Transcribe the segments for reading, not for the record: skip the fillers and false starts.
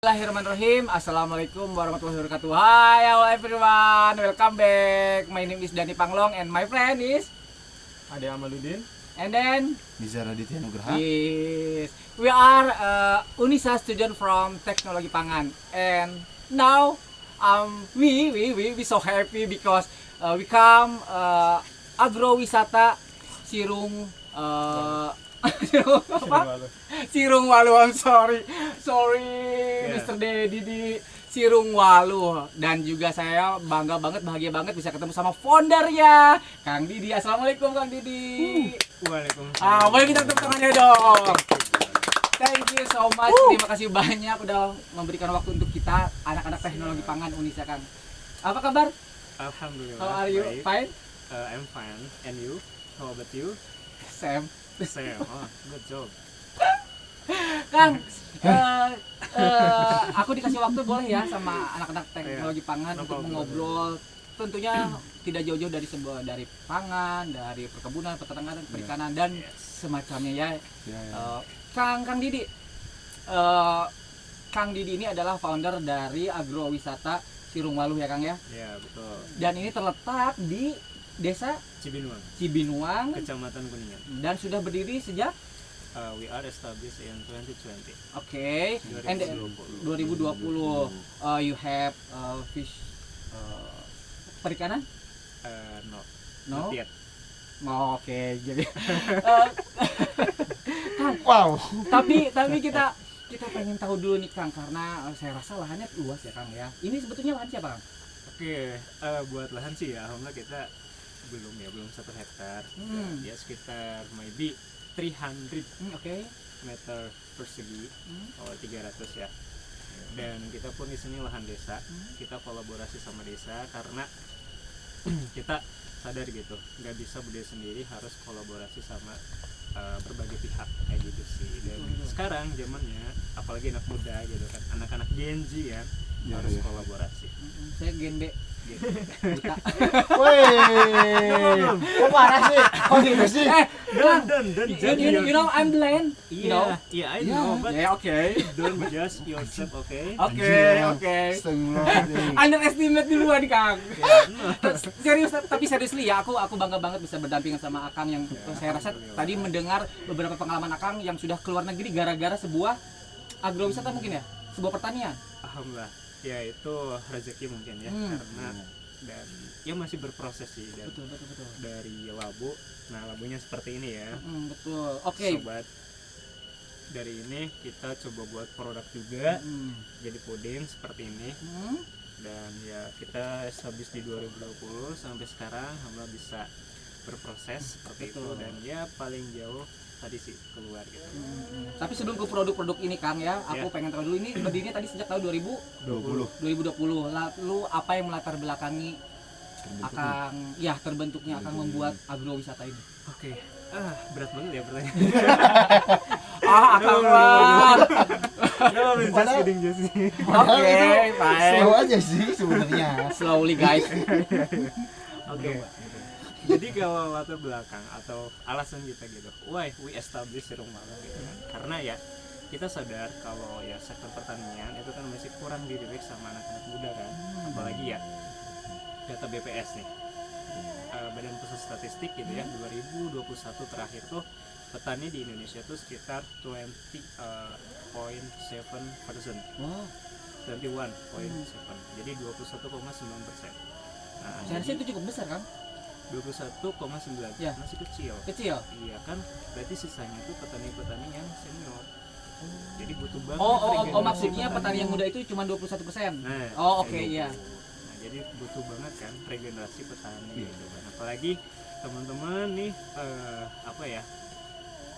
Bismillahirrahmanirrahim. Assalamualaikum warahmatullahi wabarakatuh. Hi, hello everyone. Welcome back. My name is Dani Panglong and my friend is Ade Amaluddin. and then Nizar Aditya Nugraha. yes, we are Unisa student from Teknologi Pangan and now we so happy because we come agrowisata Sirung Sirung Walu, I'm sorry, Mr. Dedi di Sirung Walu. Dan juga saya bangga banget, bahagia banget bisa ketemu sama foundernya, Kang Didi. Assalamualaikum Kang Didi. Waalaikumsalam. Boleh kita tepuk tangannya dong. Thank you so much, terima kasih banyak udah memberikan waktu untuk kita anak-anak teknologi pangan Unisa, Kang. Apa kabar? Alhamdulillah. How are you? Baik. Fine? I'm fine. And you? How about you? Sam. Same. Oh, good job. Kang, aku dikasih waktu boleh ya sama anak-anak teknologi pangan No untuk problem. mengobrol. Tentunya tidak jauh-jauh dari pangan, dari perkebunan, peternakan, perikanan dan semacamnya ya. Kang Didi, Kang Didi ini adalah founder dari agrowisata Sirung Walu ya Kang ya. Ya, betul. Dan ini terletak di Desa Cibinuang, Cibinuang Kecamatan Kuningan. dan sudah berdiri sejak We are established in 2020. okay, and 2020 you have fish perikanan? No. No? Not yet. Oh, oke, jadi Kang, Wow. tapi kita pengen tahu dulu nih Kang, karena saya rasa lahannya luas ya Kang ya. Ini sebetulnya lahan siapa Kang? Oke, buat lahan sih ya, alhamdulillah kita belum 1 hektar. Ya sekitar maybe 300 Oke. meter persegi, Hmm. 300 ya. Dan kita pun di sini lahan desa, kita kolaborasi sama desa karena kita sadar gitu, nggak bisa berdiri sendiri, harus kolaborasi sama berbagai pihak kayak gitu sih. Dan sekarang zamannya, apalagi anak muda gitu kan, anak-anak Gen Z kan, harus kolaborasi. Saya Gen B. Buta. Wih, kok parah sih? Kok gitu sih? Don't judge You know I'm blind. You know? Yeah, I know, but Yeah, okay. don't judge yourself, okay? Oke. Astagfirullahaladzim. Underestimate duluan Kang. Yeah, Serius, tapi seriously ya, aku bangga banget bisa berdampingan sama Akang yang saya rasa tadi mendengar beberapa pengalaman Akang yang sudah keluar negeri gara-gara sebuah agrowisata mungkin ya, sebuah pertanian. alhamdulillah. Ya itu rezeki mungkin ya, karena dan ya masih berproses sih dan Betul. dari labu. Nah, labunya seperti ini ya. Betul. Oke. Sobat, dari ini kita coba buat produk juga, jadi puding seperti ini. Dan ya kita habis di 2020 sampai sekarang alhamdulillah bisa berproses seperti itu, dan ya paling jauh tadi sih keluar gitu. Tapi sebelum ke produk-produk ini Kang ya, aku pengen tahu dulu ini berdirinya tadi sejak tahun 2020. Lalu apa yang melatar belakangi Akang terbentuknya Akang membuat agrowisata ini? Oke. Berat banget ya pertanyaan. Akang mah. No, just kidding, just kidding. Oke, fine. Slow aja sih sebenarnya. Slowly guys. Oke. Jadi kalau latar belakang atau alasan kita gitu, why we establish Sirung Walu gitu kan? Karena ya kita sadar kalau ya sektor pertanian itu kan masih kurang dilirik sama anak-anak muda kan, apalagi ya data BPS nih, Badan Pusat Statistik gitu ya, 2021 terakhir tuh petani di Indonesia tuh sekitar 20.7%. Wow. 21.7, jadi 21,9%. Nah, Saya rasa itu cukup besar kan? 21,9 Ya. masih kecil. Kecil. Iya kan, berarti sisanya itu petani-petani yang senior. Jadi butuh banget. Oh, maksudnya petani yang muda itu cuma 21%. Nah, Oh, oke, kayak iya. gitu. Nah, jadi butuh banget kan regenerasi petani gitu kan. Apalagi teman-teman nih apa ya?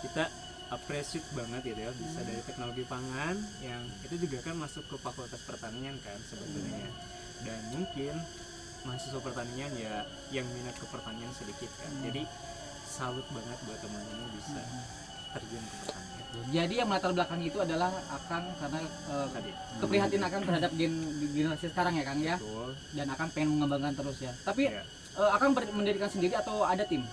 Kita appreciate banget gitu ya, bisa dari teknologi pangan yang itu juga kan masuk ke fakultas pertanian kan sebetulnya. Dan mungkin mahasiswa pertanian ya yang minat ke pertanian sedikit kan, jadi salut banget buat teman-teman bisa terjun ke pertanian. Jadi yang melatar belakang itu adalah Akang karena Tadi keprihatinan Akang terhadap generasi sekarang ya Kang ya, betul dan Akang pengen mengembangkan terus ya. Tapi ya. Akang mendirikan sendiri atau ada tim?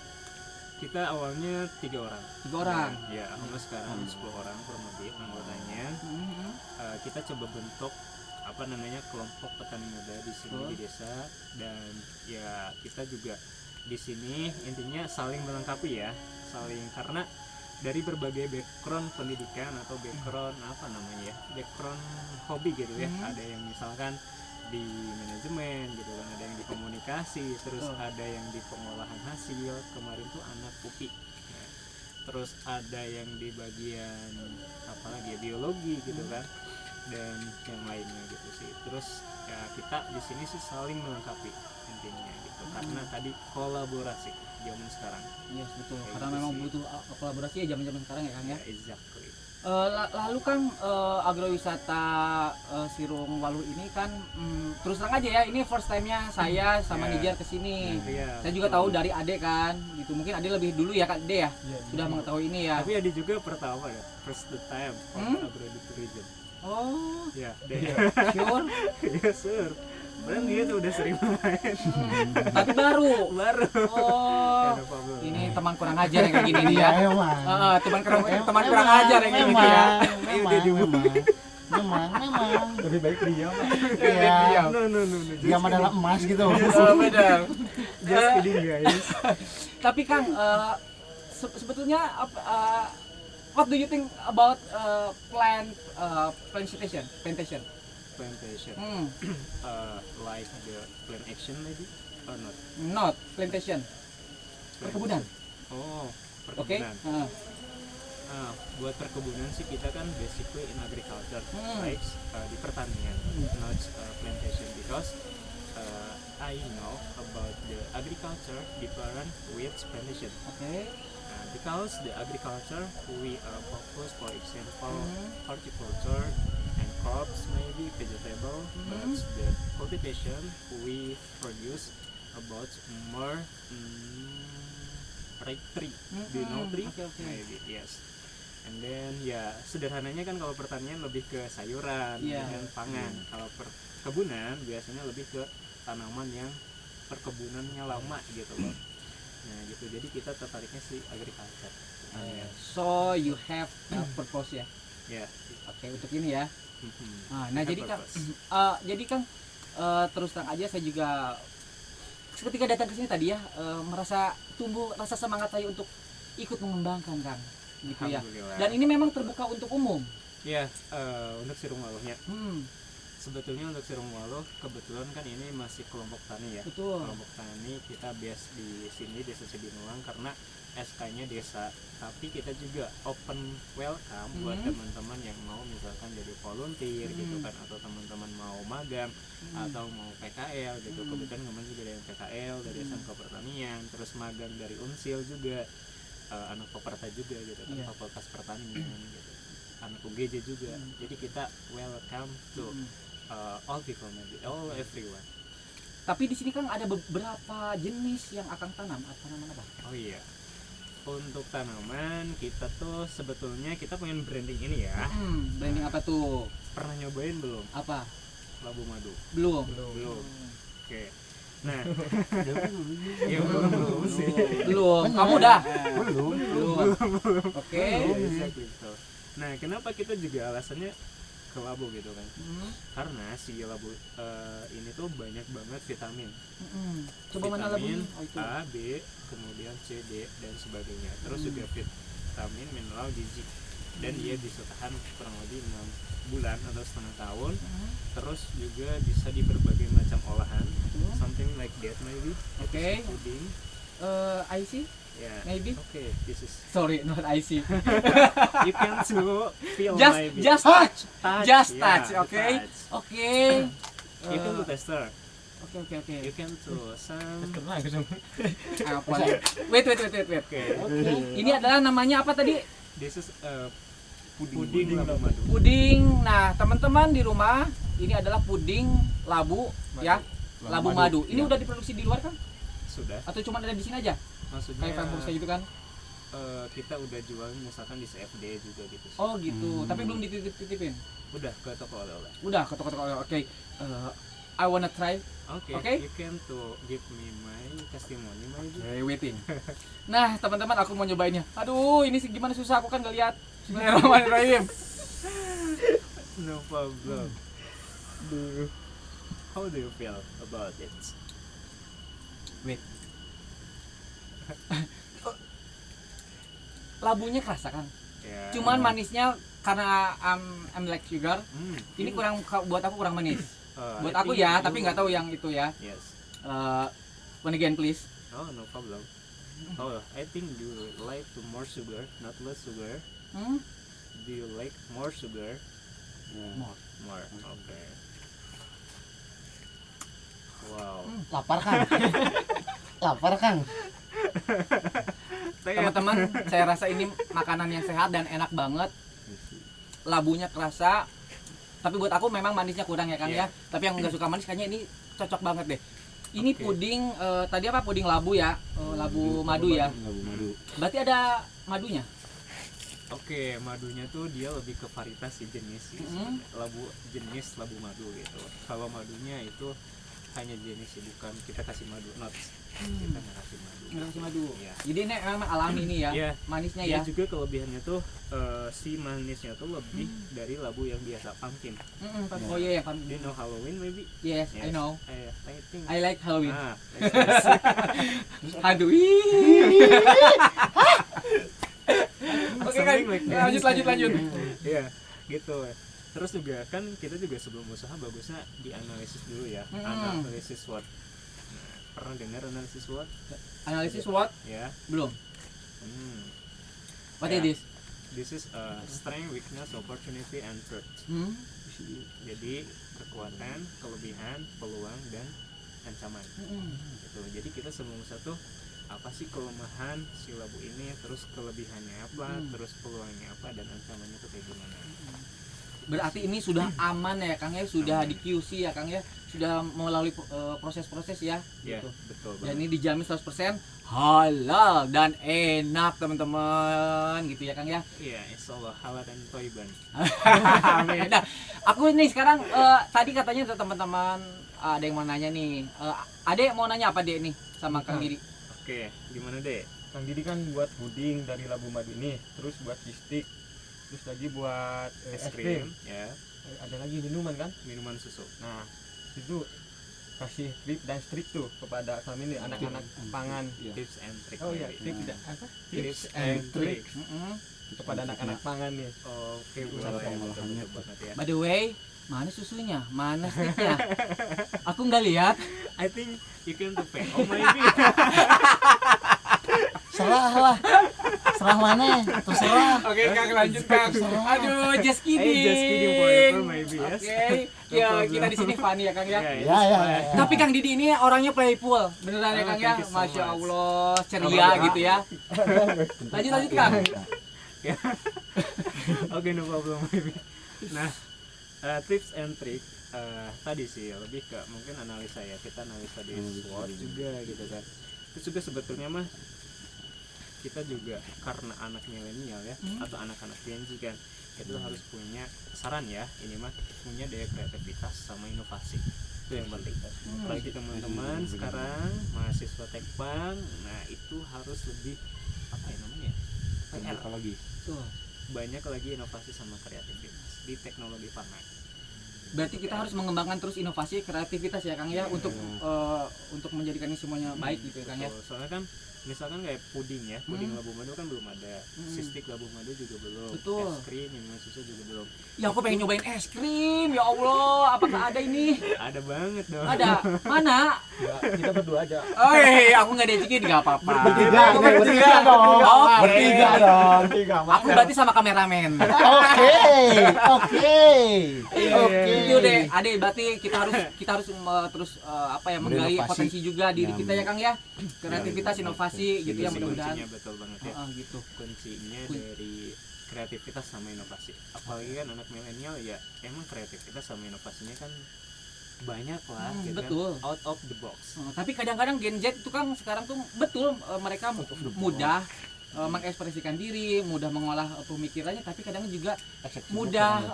Kita awalnya 3 orang. 3 orang. Ya, alhamdulillah sekarang 10 orang kurang lebih anggotanya. Kita coba bentuk apa namanya kelompok petani muda di sini di desa, dan ya kita juga di sini intinya saling melengkapi ya, saling, karena dari berbagai background pendidikan atau background apa namanya ya, background hobi gitu ya. Ada yang misalkan di manajemen gitu kan, ada yang di komunikasi, terus ada yang di pengolahan hasil, kemarin tuh anak UPI ya. Terus ada yang di bagian apalagi ya, biologi gitu kan, dan yang lainnya gitu sih. Terus ya kita di sini sih saling melengkapi intinya gitu, karena tadi kolaborasi zaman sekarang. Yes, betul. Kayak Karena gitu memang sih. butuh kolaborasi ya zaman-zaman sekarang ya Kang ya. Ya, exactly. Lalu Kang, agrowisata Sirung Waluh ini kan terus terang aja ya, ini first time-nya saya sama Ya. Nijar kesini. Iya. Saya juga tahu dari Ade kan, gitu. Mungkin Ade lebih dulu ya Kak Ade ya, sudah mengetahui ini ya. Tapi ada juga pertama ya, first the time of agro-tourism. Oh, Ya, sure. ya sur. Padahal dia tuh udah sering main. Tapi baru. Baru. Oh, No problem. ini teman kurang ajar yang kayak gini nih ya. Emang. Teman kurang ajar yang kayak gini ya. Memang. Lebih baik diam. Iya. No. Diam adalah emas gitu. Benar. Just kidding guys. Tapi Kang, sebetulnya what do you think about plantation? Plantation. Like the plant action maybe or not? Not plantation. Perkebunan. Oh, Oke. perkebunan. Buat perkebunan sih kita kan basically in agriculture, like di pertanian, not plantation, because I know about the agriculture different with plantation. Oke. Because the agriculture we focus, for example, horticulture and crops, maybe vegetable, but the cultivation we produce about more like tree. Do you know tree? Okay. Maybe yes. And then ya sederhananya kan kalau pertanian lebih ke sayuran dan pangan. Kalau perkebunan biasanya lebih ke tanaman yang perkebunannya lama gitu loh. Nah gitu, jadi kita tertariknya sih agriculture. So you have a purpose ya. Ya. Oke, untuk ini ya. Nah Have jadi Kang, purpose. terus terang aja saya juga ketika datang ke sini tadi ya merasa tumbuh rasa semangat saya untuk ikut mengembangkan Kang, gitu ya. Alhamdulillah. Dan ini memang terbuka untuk umum. Ya, untuk Sirung Waluhnya. Hmm, Sebetulnya untuk Sirung Waluh kebetulan kan ini masih kelompok tani ya. betul. Kelompok tani kita base di sini Desa Cibinong karena SK-nya desa. Tapi kita juga open welcome buat teman-teman yang mau misalkan jadi volunteer gitu kan, atau teman-teman mau magang atau mau PKL gitu. Kebetulan kemarin juga ada yang PKL dari SMK Pertanian, terus magang dari Unsil juga, anak Koperta juga gitu kan, Fakultas Pertanian gitu, anak UGJ juga. Jadi kita welcome to all people, maybe all everyone. Tapi di sini kan ada beberapa jenis yang akan tanam. Tanaman apa? Oh iya, untuk tanaman kita tuh sebetulnya kita pengen branding ini ya. Branding apa tuh? Pernah nyobain belum Apa? labu madu? Belum. Oke. Nah, ya belum sih. Belum. Kamu dah? Belum. Oke. Exactly so. Nah, kenapa kita juga alasannya ke labu gitu kan? Karena si labu ini tuh banyak banget vitamin. Coba mana labu? Vitamin Oh, itu. A, B, kemudian C, D dan sebagainya. Terus juga vitamin, mineral, gizi. Dan dia bisa tahan kurang lebih 6 bulan atau setengah tahun. Terus juga bisa di berbagai macam olahan. Something like that maybe. Oke. Puding. I see. Ya. Maybe. Okay, this is Sorry, not I see. you can to feel Just maybe. just touch. Just yeah, touch. the Oke. touch. Oke. You can to tester. Oke. You can to some. Kena gitu. Apa? Wait. Okay. Ini adalah namanya apa tadi? This is puding labu madu. Puding. Nah, teman-teman di rumah, ini adalah puding labu ya. Labu madu. Ini udah diproduksi di luar kan? Sudah. Atau cuma ada di sini aja? Maksudnya Kayak Famous gitu kan? kita udah jual misalkan di CFD juga gitu sih. Oh gitu. Tapi belum dititipin. Udah ke toko oleh-oleh. Udah ke toko-toko. Oke. I wanna try. Oke, Oke. you can to give me my testimony maybe. Okay, waiting. Nah, teman-teman aku mau nyobainnya. Aduh, ini sih gimana susah aku kan gak lihat. Bismillahirrahmanirrahim. No problem. How do you feel about it? Wait. Labunya kerasa kan? Ya. Cuman manisnya karena I'm like sugar. Ini ini kurang buat aku kurang manis. Buat I aku think ya, you- tapi nggak tahu yang itu ya. Yes. One again please. Oh, no problem. Oh, I think you like to more sugar, not less sugar. Hmm? Do you like more sugar? More. More. Okay. Wow. Lapar Kang. Lapar Kang. Teman-teman, saya rasa ini makanan yang sehat dan enak banget. Labunya kerasa. Tapi buat aku memang manisnya kurang ya Kang ya. Tapi yang nggak suka manis kayaknya ini cocok banget deh. Ini Oke. puding tadi apa? Puding labu ya. Labu madu ya. Labu madu. Berarti ada madunya. Oke, madunya tuh dia lebih ke varietas sih jenis sih. Mm. Jenis labu madu gitu. Kalau madunya itu hanya jenis sih, bukan kita kasih madu nuts. Kita nggak kasih madu. Nggak kasih madu. Iya. Jadi ini memang alami nih ya. Iya. Manisnya Dia ya. juga kelebihannya tuh si manisnya tuh lebih dari labu yang biasa pumpkin. Oh iya ya kan. Do you know Halloween maybe? Yes, I Yes. know. I think. I like Halloween. Ah, Aduh. Oke kan. Something like that. Lanjut. Iya, gitu. Terus juga kan kita juga sebelum usaha bagusnya dianalisis dulu ya. Analisis SWOT. Pernah dengar analisis SWOT? Analisis what? Ya. Belum. What Ya. is this? This is strength, weakness, opportunity, and threat. Jadi kekuatan, kelebihan, peluang, dan ancaman. Gitu. Jadi kita sebelum usaha tuh apa sih kelemahan si labu ini, terus kelebihannya apa, terus peluangnya apa, dan ancamannya tuh kayak gimana. Berarti ini sudah aman ya Kang ya, sudah di QC ya Kang ya, sudah melalui proses-proses ya. Ya, Gitu. betul Dan banget. ini dijamin 100% halal dan enak teman-teman gitu ya Kang ya. Iya, insyaallah halal dan thayyiban. Amin. Nah, aku ini sekarang tadi katanya teman-teman ada yang mau nanya nih. Adek mau nanya apa Dek nih sama Kang Didi? Oke, gimana deh? Kang Didi kan buat puding dari labu madu ini, terus buat cheese, terus lagi buat Es krim, ya, Ada lagi minuman kan? minuman susu. Nah, itu kasih tip dan trik tuh kepada kami nih anak-anak pangan. Tips and trick. Oh iya, maybe. tip apa? Tips and trick. Kepada anak-anak pangan nih. Oke, Cara boleh. pengolahannya Betul banget ya. By the way, mana susunya? Mana sticknya? Aku nggak lihat. I think you can to pay. Oh maybe. Serah lah. Serah mana? Terserah. Oke, Kang lanjut Kang. Aduh, just kidding. Just kidding forever maybe, yes. Oke, ya kita di sini funny ya Kang ya. Yeah, Ya, ya, ya. Tapi Kang Didi ini orangnya playful, beneran ya Oh, Kang ya. thank you so Masya much. Allah, ceria gitu ya. Lanjut Kang. Oke, no problem maybe. Nah, tips and trick tadi sih lebih ke mungkin analisa ya. Kita analisa di SWOT juga gitu kan. Terus juga sebetulnya mah kita juga karena anak milenial ya atau anak-anak Gen Z kan, kita tuh harus punya saran ya, ini mah punya daya kreativitas sama inovasi. Itu yang penting. Apalagi teman-teman sekarang mahasiswa Tekpang, nah itu harus lebih apa ya namanya? PR. lagi. Tuh. Banyak lagi inovasi sama kreativitas di teknologi pangan. Berarti kita harus mengembangkan terus inovasi kreativitas ya Kang ya untuk menjadikan ini semuanya baik gitu ya Kang ya. Betul. Soalnya kan misalkan kayak puding ya, puding labu madu kan belum ada, sistik labu madu juga belum, Betul. es krim minuman susu juga belum. Ya aku pengen nyobain es krim, ya Allah, apakah ada ini? Ada banget dong. Ada, mana? Ya, kita berdua aja. Oh aku nggak diajakin, nggak apa-apa. Bertiga, Aku bertiga dong. Oke. Bertiga dong. Aku berarti sama kameramen. Oke. Oke. Oke. Itu deh, Ade, berarti kita harus terus menggali Berinovasi. potensi juga diri Ya, kita ya Kang ya. Kreativitas, inovasi gitu ya Kunci- mudah-mudahan. kuncinya betul banget ya. Gitu. Kuncinya dari kreativitas sama inovasi. Apalagi kan anak milenial ya, emang kreativitas sama inovasinya kan banyak lah gitu betul. kan, out of the box. Tapi kadang-kadang Gen Z itu kan sekarang tuh betul mereka mudah mengekspresikan diri, mudah mengolah pemikirannya, tapi kadang juga Eksekusi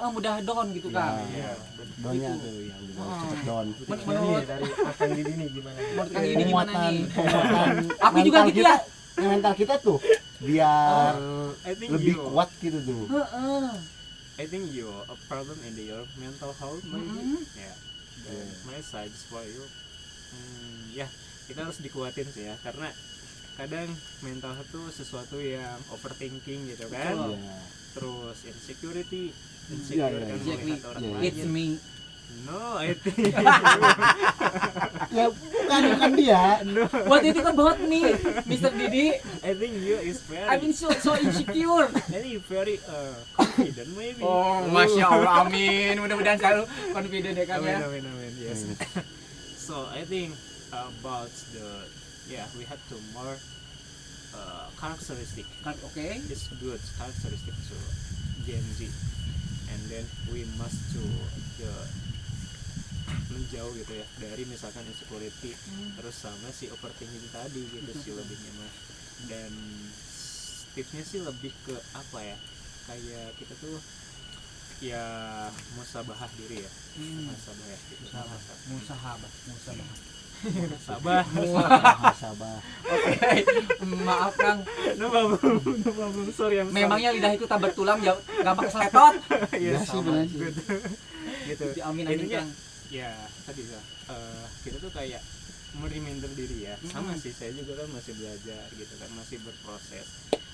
mudah down gitu kan. Iya. Donnya tuh yang udah Oh. cepet don. Menurut dari Kang Didi nih gimana? menurut Kang Didi gimana nih? Penguatan Aku juga mental gitu kita, ya. mental kita tuh biar I think lebih you- kuat gitu tuh. Heeh. I think you a problem in your mental health maybe. Mhm. Yeah. Dan my side is for you. Ya, kita harus dikuatin sih ya, karena kadang mental health tuh sesuatu yang overthinking gitu kan. Betul. Iya. Terus insecure Iya, kan exactly. melihat orang Iya. lain. It's me. No, I think Ya bukan dia. What do you think about me, Mr. Didi? I think you is I've been very so insecure. very confident maybe. Oh, masya Allah, amin. Mudah-mudahan selalu confident ya Kang ya. Amin, yes. So I think about we have to more characteristic. Oke. It's good characteristic to Gen Z, and then we must to the menjauh gitu ya dari misalkan insecurity terus sama si overthinking tadi gitu sih lebihnya mah. Dan tipsnya sih lebih ke apa ya, kayak kita tuh ya musabahah diri ya, musabah ya gitu. Musahabah. Sabah. Sabar. Oke. Maaf Kang. No problem, sorry I'm sorry. Memangnya lidah itu tak bertulang, gampang seletot. Iya, Iya sih, sama, benar sih. good. Gitu. Amin Intinya, Kang. ya tadi lah kita tuh kayak mereminder diri ya, sama sih saya juga kan masih belajar gitu kan, masih berproses,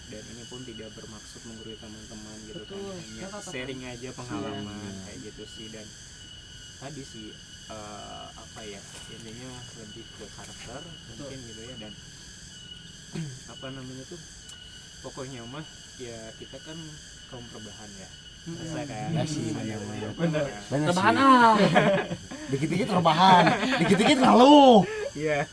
dan ini pun tidak bermaksud menggurui teman-teman gitu. Betul. Kan hanya Gak apa-apa. sharing aja pengalaman Iya. kayak gitu sih. Dan tadi sih apa ya, intinya lebih ke karakter mungkin gitu ya. Dan apa namanya tuh, pokoknya mah ya kita kan kaum perubahan ya. Masa kan Ya sih, saya benar. bener. Bener Rebahan sih. Dikit-dikit rebahan, dikit-dikit ngeluh. Iya.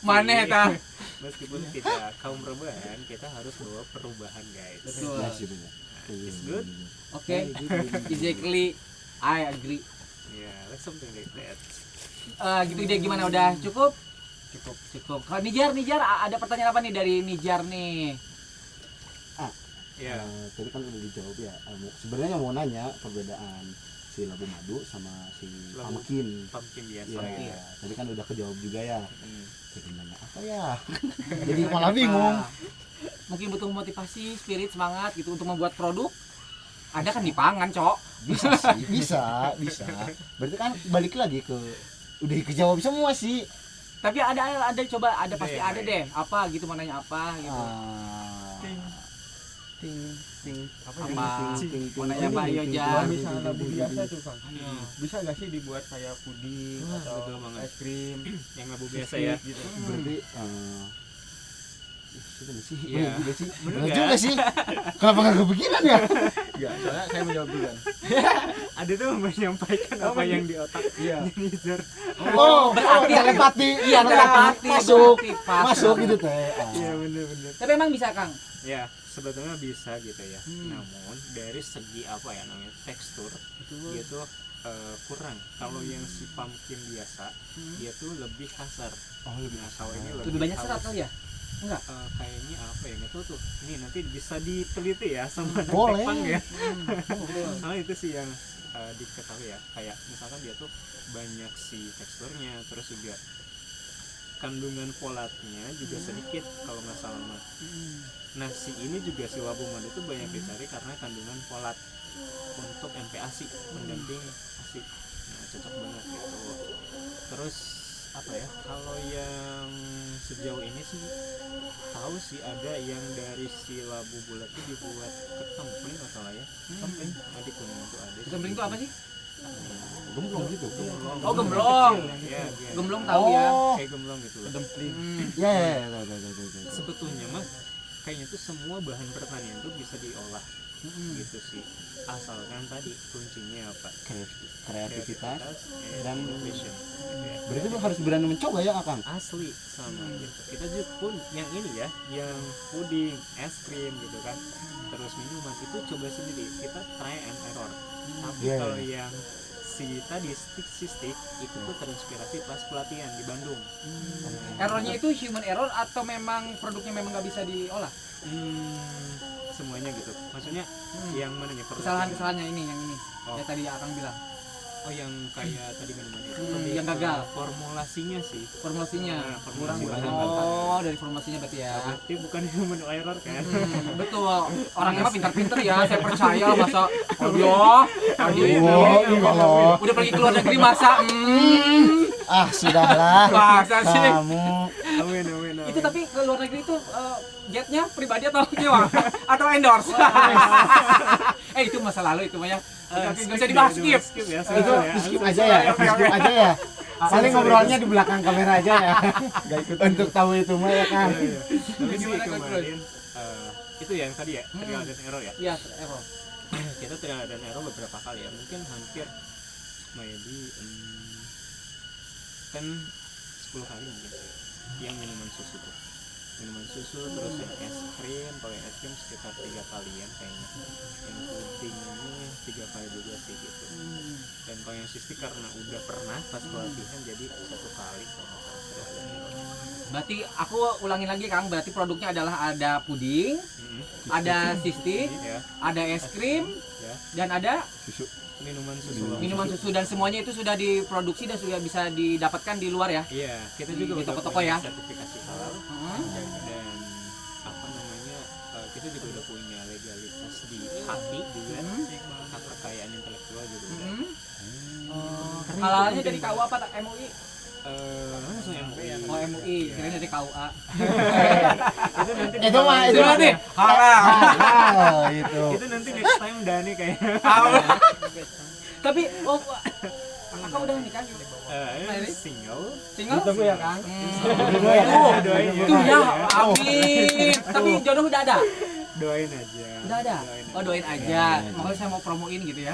Maneh tah. Meskipun kita kaum perubahan, kita harus bawa perubahan guys. Betul. Ya sih benar. It's good. Oke. Exactly. I agree. Yeah, like something like that. Gitu deh, gimana, udah cukup? Cukup. Kalau Nijar ada pertanyaan apa nih dari Nijar nih? Ya. Tadi kan udah dijawab ya. Sebenarnya mau nanya perbedaan si labu madu sama si Labu. pumpkin. Pumpkin biasa Iya, gitu. tadi kan udah kejawab juga ya. Hmm. Jadi nanya apa ya? Jadi malah bingung. Mungkin butuh motivasi, spirit, semangat gitu untuk membuat produk. Ada kan di pangan, Cok. Bisa sih, bisa. Berarti kan balik lagi ke udah kejawab semua sih. Tapi ada coba, ada Ada pasti yang ada lain. deh. Apa gitu, mau nanya apa gitu. Ting Apa Apa? ting Mau nanya Pak Kalau Yojan. misalnya labu biasa tuh Kang, Hmm. bisa nggak sih dibuat kayak puding Wah, atau betul banget. es krim Yang labu biasa ya. gitu? Berarti bener sih, Iya. bener juga sih. Bener Bener kan? juga sih. Kenapa nggak kepikiran ya? Ya, soalnya saya menjawab duluan. Ada tuh menyampaikan apa yang di otak Iya. Nizar. Oh, berarti- telepati. Iya, telepati, Masuk. berarti pas. Masuk gitu teh. Iya bener. Tapi emang bisa, Kang? Ya sebetulnya bisa gitu ya. Hmm. Namun dari segi apa ya namanya tekstur dia tuh kurang. Kalau yang si pumpkin biasa dia tuh lebih kasar. Oh, lebih Nah kalau ini Lebih banyak serat halus. kali ya? Enggak. Kayaknya apa ya, nggak tahu tuh. Ini nanti bisa diteliti ya sama anak Boleh. Jepang ya. Betul. Karena itu sih yang diketahui ya. Kayak misalkan dia tuh banyak si teksturnya, terus juga kandungan folatnya juga sedikit kalau nggak salah mah. Nah si ini juga si labu madu itu banyak dicari karena kandungan folat untuk MPASI, pendamping ASI. Nah cocok banget gitu. Terus apa ya, kalau yang sejauh ini sih tahu sih ada yang dari si labu bulat itu dibuat ketempling atau lah ya. Ketempling di kuning itu ada. Ketempling itu apa sih? gemblong gitu. Oh, gemblong. Ya, Gemblong tahu ya. kayak gemblong gitu loh. Kedempling. Ya, tahu. Sebetulnya mah kayaknya tuh semua bahan pertanian tuh bisa diolah gitu sih, asalkan tadi kuncinya apa, Kreativitas dan dan innovation gitu ya. berarti lu harus berani mencoba ya, Akang. Asli sama gitu. Kita juga pun yang ini ya, yang puding, es krim gitu kan, terus minuman itu coba sendiri, kita try and error. Tapi Iya. kalau yang si si stick itu tuh terinspirasi pas pelatihan di Bandung. Errornya itu human error atau memang produknya memang nggak bisa diolah? Semuanya gitu. Maksudnya yang mana nih? Kesalahan-kesalahannya ini yang ini. Oh. Ya tadi Akang bilang. Oh, yang kayak tadi minuman itu. Yang gagal. Formulasinya sih. Formulasinya Nah, kurang. formulasi Oh, dari formulasinya berarti ya. Berarti bukan human error kan? Betul. Orangnya mah pintar-pintar ya, saya percaya masa oh tadi udah pergi ke luar negeri masa Sudahlah. masa sih. Kamu Amin. Itu tapi ke luar negeri itu jetnya pribadi atau nyewa atau endorse? Itu masa lalu itu mah ya. Oke, nggak usah dibahas, skip. Ya, itu skip aja ya. Skip aja ya. Paling ngobrolnya di belakang kamera aja ya. Gak ikut untuk tahu itu mah ya kan. Tapi sih Gimana, Kang kemarin itu yang tadi ya, trial dan error ya. Iya, error. Kita trial dan error beberapa kali ya, mungkin hampir maybe kan 10 kali mungkin yang minuman susu terus yang es krim. Kalau yang es krim sekitar 3 kalian kayaknya, yang puding ini 3 kali juga sih gitu. Dan kalau yang sistik karena udah pernah pas pelatihan jadi 1 kali kalau nggak salah trial dan error. Berarti aku ulangin lagi Kang, berarti produknya adalah ada puding, ada sistik, Ya, ada es krim, ya, dan ada Susu. minuman susu. dan semuanya itu sudah diproduksi dan sudah bisa didapatkan di luar ya. Iya, kita Di juga udah toko-toko punya ya? sertifikasi halal dan apa namanya kita juga udah punya legalitas di HAI juga, hak kekayaan intelektual juga udah. Halalnya dari KUA apa tak MUI? Langsung MUI. Oh MUI, kirain dari KUA. Itu nanti Itu mah itu Berarti halal. Itu. itu nanti next time Dani kayaknya. Tapi Kakak udah nikah? Ini single. Single? Tunggu ya Kang. Doain ya. Tuh ya, amin. Tapi jodoh udah ada? Doain aja. Udah ada? Oh doain aja. Makanya saya mau promoin gitu ya.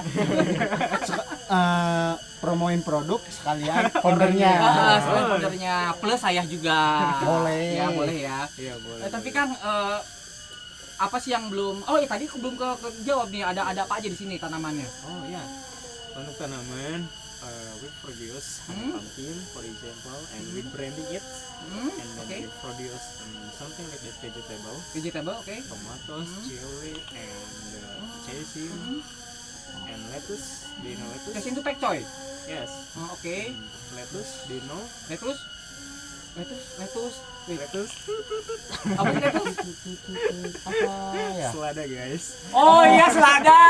Promoin produk sekalian foundernya. Selain foundernya, plus saya juga. Boleh. Ya boleh ya. Iya, boleh. Tapi Kang, apa sih yang belum? Oh iya tadi aku belum jawab nih. Ada apa aja di sini tanamannya? Oh iya, untuk tanaman we produce honey pumpkin for example and we branding it and then we produce something like that Vegetable, oke. tomatoes, chili and chasing and lettuce. Do you know lettuce? Kasih itu pak coy. Yes. Oke. Lettuce, do you know? Lettuce. Wait, Lettuce. apa sih lettuce? Apa ya? Selada guys. Oh iya selada.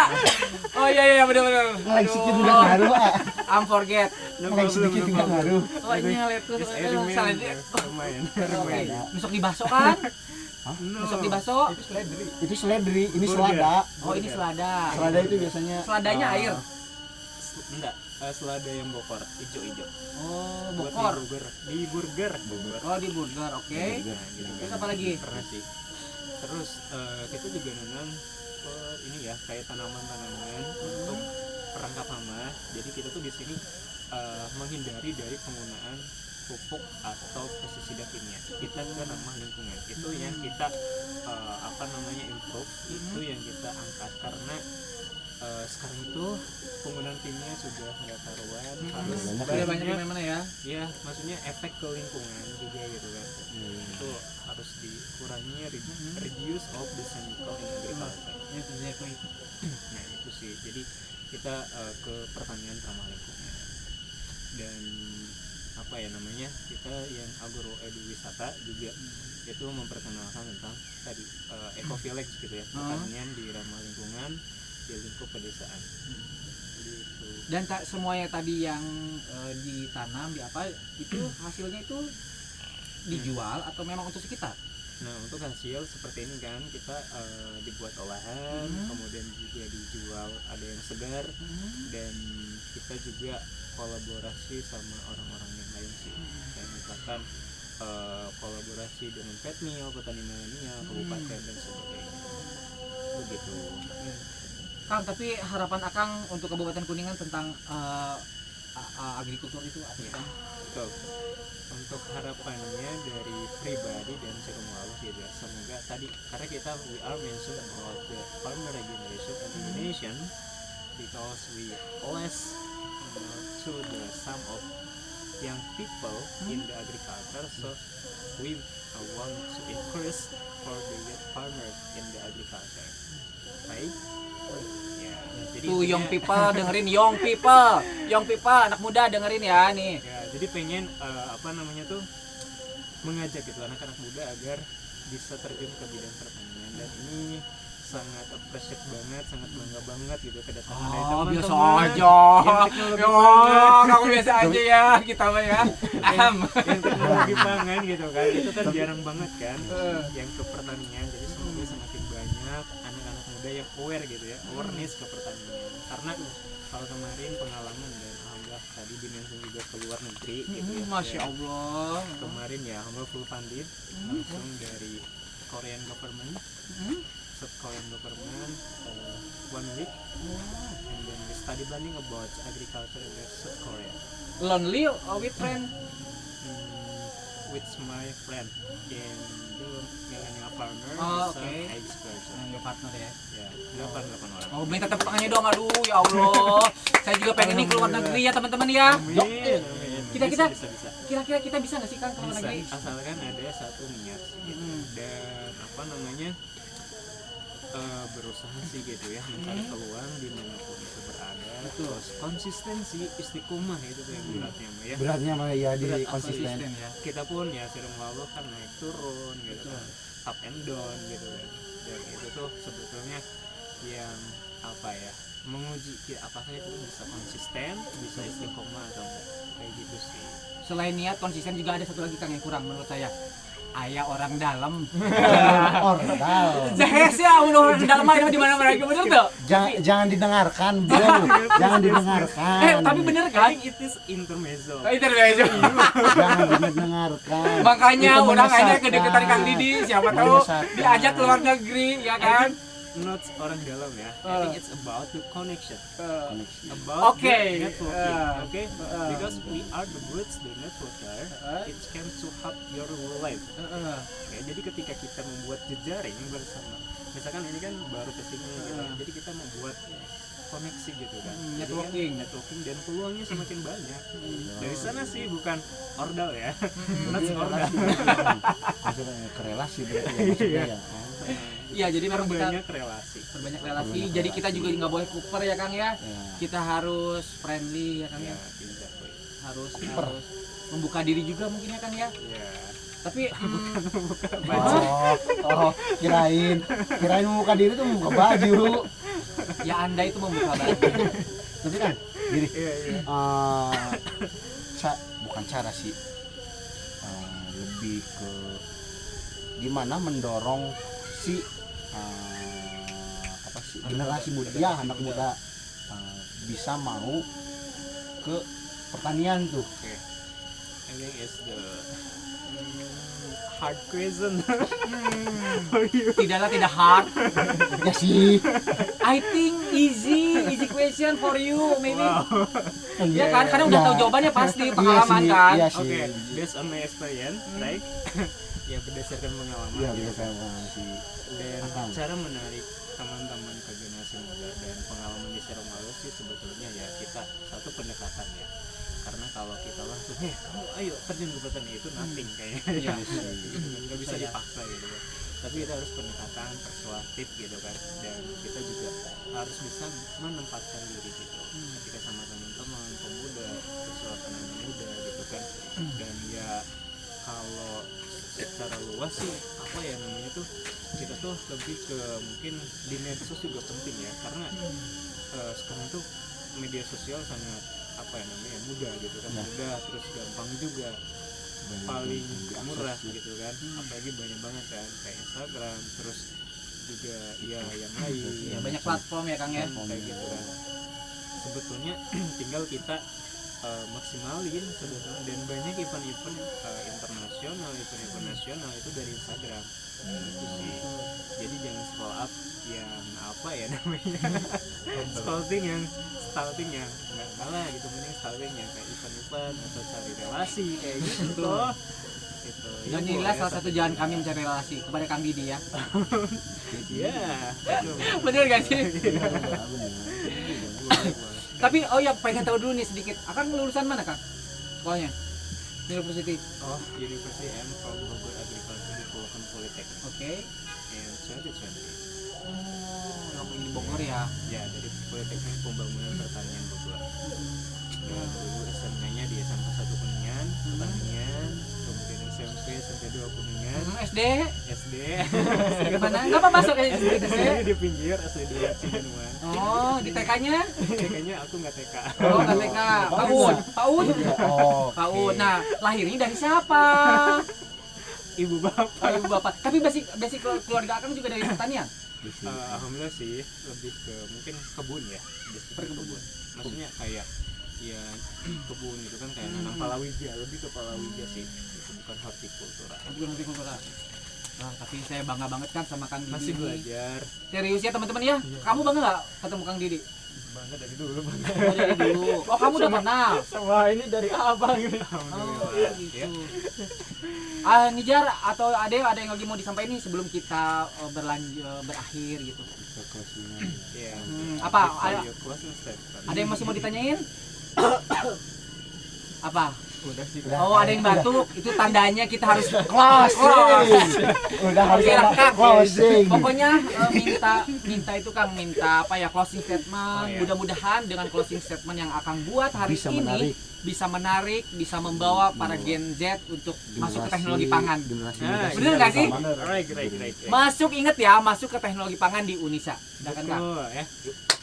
Oh iya benar. Ngelek sedikit juga ngaruh, I'm forget. Ngelek sedikit juga ngaruh. Oh ini lettuce. Just air main. Selada. Lumayan. Oke. Nusuk di bakso kan? Nusuk di bakso. Itu seledri, ini Burger. selada. Oh ini selada. Selada itu biasanya Seladanya air. Enggak, selada yang bokor, hijau-hijau. Oh Buat bokor. di burger. Oh di burger, oke. Nah, gitu. Terus apa lagi? Pernah sih. Terus kita juga nanam ini ya kayak tanaman-tanaman untuk perangkap hama. Jadi kita tuh di sini menghindari dari penggunaan pupuk atau pestisida kimia. Kita ke ramah lingkungan. Itu yang kita improve. Itu yang kita angkat karena sekarang itu penggunaan kimia sudah nggak karuan, harus Udah banyak di mana ya? ya maksudnya efek ke lingkungan juga gitu kan. Itu harus dikurangi, reduce of the chemical in agriculture. Yes, exactly. Nah itu sih, jadi kita ke pertanian ramah lingkungan dan apa ya namanya, kita yang agroeduwisata juga itu memperkenalkan tentang tadi eco-village gitu ya, pertanian di ramah lingkungan di lingkup pedesaan. Gitu. Dan semuanya tadi yang ditanam di apa itu hasilnya itu dijual atau memang untuk sekitar? Nah untuk hasil seperti ini kan kita dibuat olahan, kemudian juga dijual, ada yang segar, dan kita juga kolaborasi sama orang-orang yang lain sih, kayak misalkan kolaborasi dengan Petmil, petani milenial, kabupaten dan sebagainya. Begitu. Kang, tapi harapan Akang untuk Kabupaten Kuningan tentang agrikultur itu apa ya? Betul. Untuk harapannya dari pribadi dan Ciremwalu juga, semoga tadi karena kita we are mentioned about the farmer regeneration and Indonesian because we always to the some of young people in the agriculture. So we want to encourage for the young farmers in the agriculture, right? Ya, jadi Tuh young intinya- people dengerin, young people anak muda dengerin ya nih. ya, jadi pengen apa namanya tuh mengajak gitu anak-anak muda agar bisa terjun ke bidang pertanian, dan ini sangat appreciate banget, sangat bangga banget gitu kedatangan dari Oh, biasa teman-teman aja. yang teknologi Yo, pangan, kamu biasa aja ya, kita mah ya. yang teknologi pangan gitu kan, itu kan jarang banget kan yang ke pertanian. Jadi semoga semakin banyak anak-anak muda yang aware gitu ya, awareness ke pertanian. Karena kalau kemarin pengalaman dan alhamdulillah tadi dimention juga ke luar negeri gitu ya. Masya Dan Allah. kemarin ya alhamdulillah full funded langsung dari Korean government, South Korean government, 1 week, and then we study planning about agriculture in South Korea. Lonely or with friend? With my friend in the millennial farmer, Oh, some okay. excursion. Your partner ya. Ya, 8 orang. Oh, minta tepuk tangannya dong, aduh ya Allah. Saya juga pengen nih keluar negeri ya teman-teman ya. Amin, amin. Kita- bisa. Kira-kira kita bisa nggak sih kan keluar Bisa, negeri? asalkan ada satu niat sih, gitu. Dan apa namanya berusaha sih gitu ya, mencari peluang dimanapun itu berada. Terus konsistensi, istiqomah itu tuh yang beratnya Mbak, ya. Beratnya mah ya di Berat, konsisten. ya. Kita pun ya sering lalu kan naik turun gitu kan, up and down gitu kan. Dan itu tuh sebetulnya yang apa ya, menguji apakah itu bisa konsisten, bisa istiqomah atau enggak, kayak gitu sih. Selain niat, konsisten juga ada satu lagi Kang yang kurang menurut saya. Ayah orang dalam. Ordal. Jahes ya, orang dalam aja di mana-mana bener tuh. Jangan didengarkan, bro. Jangan didengarkan. Tapi bener I kan? think it is intermezzo. Intermezzo. Jangan didengarkan. Makanya Itu orang aja menyesatkan. kedekatan Kang Didi, siapa tahu Menyesatkan. diajak keluar negeri ya kan? Not orang dalam ya. I think it's about the connection, Koneksi. about Okay. the networking. Okay, Uh. because we are the goods, the networker. It can to help your life. Oke, jadi ketika kita membuat jejaring bersama, misalkan ini kan baru kesini gitu, jadi kita membuat koneksi gitu kan. Jadi networking. kan networking dan peluangnya semakin banyak. Dari sana sih bukan ordal ya, not ordal. Maksudnya ke relasi berarti ya, maksudnya ya. Iya, jadi memang kita Banyak relasi. perbanyak relasi. Jadi kita juga nggak boleh kuper ya Kang ya. Ya. Kita harus friendly ya Kang Ya, ya. exactly. Harus membuka diri juga mungkin ya Kang ya. Ya. Tapi Oh, kirain membuka diri tuh membuka baju. ya Anda itu membuka baju. Tapi kan, gini, Iya, iya. bukan cara sih, lebih ke gimana mendorong si apa sih generasi muda, ya anak muda bisa mau ke pertanian tuh. Oke. I think it's the hard question for you. Tidaklah tidak hard. Ya sih, I think easy question for you maybe. kan Ya kan, karena udah ya. tahu jawabannya pasti Iya pengalaman sih, kan. iya sih. Oke, based on my experience, right? Ya berdasarkan pengalaman. Iya, gitu. bisa saya sih. Dan Paham. cara menarik teman-teman ke generasi muda dan pengalaman di Serong Walu sih sebetulnya ya kita satu pendekatan ya. Karena kalau kita langsung, kamu ayo terjun ke pertanian itu nothing kayaknya. Iya. Nggak bisa Saya. dipaksa gitu kan. Tapi kita harus pendekatan persuasif gitu kan. Dan kita juga harus bisa menempatkan diri gitu. Ketika sama teman-teman pemuda, persuasan anak muda gitu kan. Dan ya kalau secara luas sih apa ya namanya tuh, kita tuh lebih ke mungkin di medsos juga penting ya, karena sekarang tuh media sosial sangat apa ya namanya mudah gitu kan, Ya. mudah terus gampang juga, paling murah gitu kan, apalagi banyak banget kan kayak Instagram, terus juga ya yang lain Ya, banyak platform ya Kang ya. kayak gitu kan. Sebetulnya tinggal kita maksimalin sebetulnya, dan banyak event-event internasional, event-event nasional itu dari Instagram gitu sih. Jadi jangan scroll up yang apa ya namanya stalking yang nggak ngalah gitu, mending stalking yang kayak event-event atau cari relasi kayak gitu loh gitu. Dan Ya, inilah boleh, salah satu jalan kami mencari relasi kepada Kang Didi ya. ya Bener gak sih? boleh. Tapi oh ya pengen tahu dulu nih sedikit. Akang lulusan mana Kang? Sekolahnya? University. Oh, University M from Bogor Agriculture Development Polytechnic Oke. in 2020. Oh, yang di Bogor ya. Ya, dari Politeknik Pembangunan Pertanian Bogor. Dan dulu SMA-nya di SMP 1 Kuningan, Pertanian, kemudian SMP 2 Kuningan, SD. SD. Gimana? Kenapa masuk ke SD? Saya di pinggir SD 2 Cigenuan. Oh, di TK-nya? Kayaknya aku nggak TK. Oh, nggak TK. PAUD. PAUD. Oh, PAUD. Nah, lahirnya dari siapa? Ibu bapak. Ibu bapak. Tapi basic keluarga Akang juga dari pertanian. Alhamdulillah sih, lebih ke mungkin kebun ya, kebun. Maksudnya kayak ya kebun gitu kan kayak nanam palawija, lebih ke palawija sih, itu bukan hortikultura. Bukan hortikultura. Nah, tapi saya bangga banget kan sama Kang Didi. Masih ini. belajar. Serius ya teman-teman ya. Kamu bangga nggak ketemu Kang Didi? Bangga dari dulu. Oh, dari dulu. Oh, kamu udah kenal. Semua ini dari abang ini. Oh, Alhamdulillah. gitu. Ya. Nijar atau Ade ada yang lagi mau disampaikan nih sebelum kita berakhir gitu. Ya. Apa? Before your closing statement. Ada yang masih mau ditanyain? Apa? Udah sih. Oh, ada yang batuk. Itu tandanya kita harus close. udah harus Oke, ada Kang. closing. Pokoknya minta itu Kang, minta apa ya closing statement. Oh, iya. Mudah-mudahan dengan closing statement yang akan buat hari Bisa ini menarik. bisa menarik, bisa membawa para Gen Z untuk masuk ke teknologi pangan. Generasi Nah, muda bener nggak sih? Alright, great. Masuk, inget ya, masuk ke teknologi pangan di Unisa. Silakan Kang. Betul ya.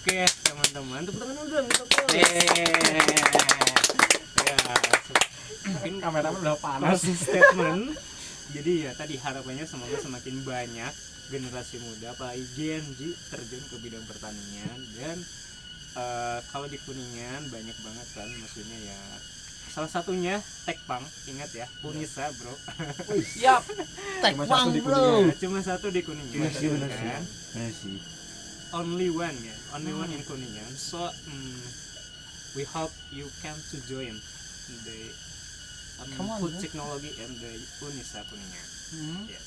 Oke, teman-teman, tepuk tangan dulu dong untuk ya. Mungkin Kameramen udah panas. closing statement. Jadi ya tadi harapannya semoga semakin banyak generasi muda apalagi Gen Z terjun ke bidang pertanian dan kalau di Kuningan banyak banget kan maksudnya ya salah satunya Tekpang, ingat ya, Unisa bro. Siap. Tekpang di bro. Cuma satu di Kuningan Bener kan? sih. Only one ya, only one in Kuningan. So we hope you can to join the Come on, food bro. technology and the Unisa Kuningan. Yes.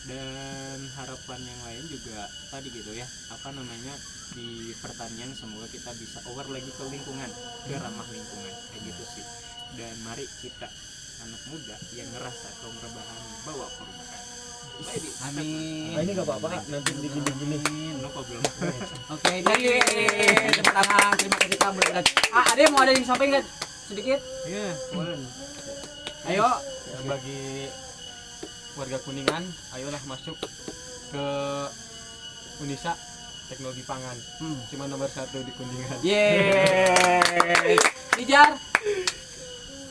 Dan harapan yang lain juga tadi gitu ya, apa namanya, di pertanian semoga kita bisa aware lagi ke lingkungan, ke ramah lingkungan kayak gitu sih. Dan mari kita anak muda yang ngerasa kaum rebahan bawa perubahan. Amin. Nah, ini enggak apa-apa nanti digini-gini. No problem. Oke, jadi tepuk tangan. Terima kasih Kang. Ada yang mau ada yang disampaikan nggak? Sedikit? Ya, one. Ayo. Ya, bagi warga Kuningan, ayolah masuk ke Unisa Teknologi Pangan. Cuma nomor 1 di Kuningan. Yeay. Nijar.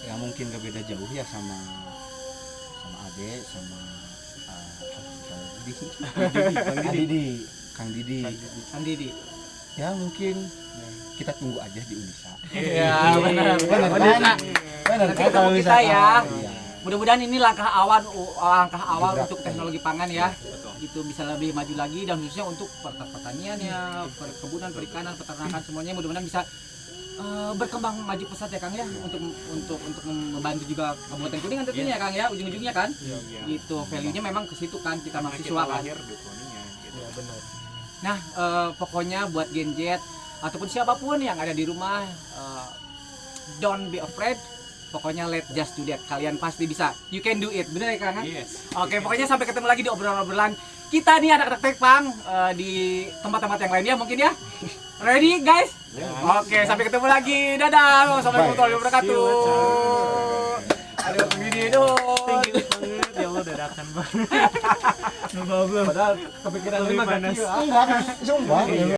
Ya mungkin gak beda jauh ya sama Ade sama Kang Didi. Kang Didi. Ya mungkin kita tunggu aja di Unisa. Iya, benar. Benar kan? Benar Nanti kan ketemu kalau kita ya. Iya. Mudah-mudahan ini langkah awal Gerak. untuk teknologi pangan ya. Betul. Itu bisa lebih maju lagi dan khususnya untuk pertanian ya, perkebunan, perikanan, peternakan semuanya mudah-mudahan bisa berkembang maju pesat ya Kang ya, untuk membantu juga Kabupaten Kuningan tentunya ya Kang ya, ujung-ujungnya kan. Iya. Gitu, value-nya memang ke situ kan, kita Karena mahasiswa kan. lahir di Kuningan gitu. Ya benar. Nah, pokoknya buat Gen Z ataupun siapapun yang ada di rumah, don't be afraid. Pokoknya let just do that. Kalian pasti bisa. You can do it. Bener ya Kang? Yes. Oke, pokoknya sampai ketemu lagi di obrolan-obrolan kita nih anak-anak Tekpang di tempat-tempat yang lainnya mungkin ya. Ready guys? Oke, sampai ketemu lagi. Dadah. Wassalamualaikum warahmatullahi wabarakatuh. Aduh, begini dong. Thank you banget ya Allah dadakan banget. Padahal kepikiran Lebih lima panas. ganti. Enggak, sumpah.